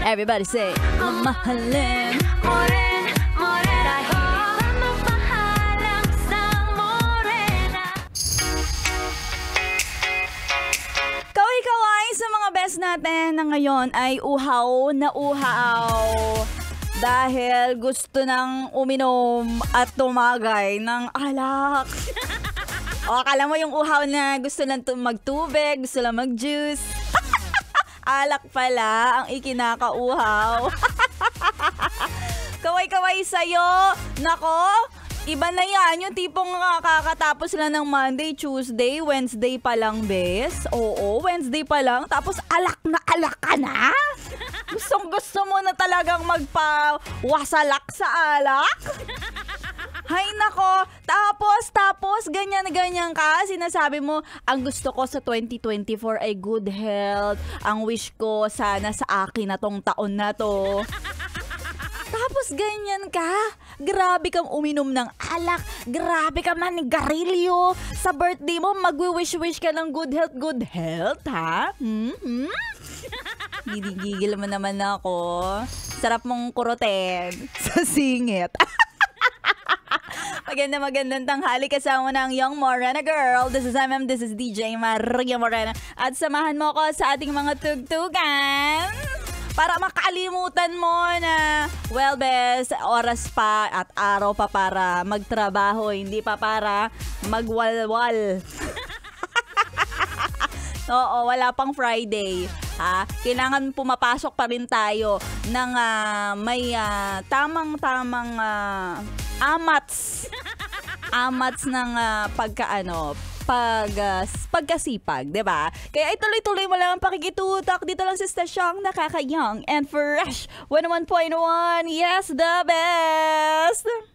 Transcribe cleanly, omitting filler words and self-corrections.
Everybody say, mamahalin mo rin, dahil mamahalang sa morena. Kaway-kaway sa mga best natin na ngayon ay uhaw na uhaw. Dahil gusto nang uminom at tumagay ng alak. O, akala mo yung uhaw na gusto lang magtubig, gusto lang mag-juice. Alak pala ang ikinakauhaw. Kaway-kaway sa'yo. Nako, iba na yan. Yung tipong kakatapos lang ng Monday, Tuesday, Wednesday pa lang, bes. Oo, Wednesday pa lang. Tapos alak na alak ka na? Gusto mo na talagang magpawasalak sa alak? Hay nako, tapos, ganyan ka, sinasabi mo, ang gusto ko sa 2024 ay good health, ang wish ko sana sa akin na tong taon na to. Tapos ganyan ka, grabe kang uminom ng alak, grabe ka manigarilyo, sa birthday mo magwi-wish ka ng good health, ha? Gigil mo naman ako, sarap mong kuroten sa singit. Magandang tanghali kasama ng Young Morena Girl. This is this is DJ Maria Morena. At samahan mo ko sa ating mga tugtugan para makalimutan mo na, well, bes, oras pa at araw pa para magtrabaho, hindi pa para magwalwal. Oo, wala pang Friday. Kailangan pumapasok pa rin tayo ng may tamang-tamang amats ng pagkasipag, 'di ba? Kaya ituloy-tuloy mo lang ang pakikitutok dito lang sa stasyong nakaka-young and fresh 101.1. Yes, the best.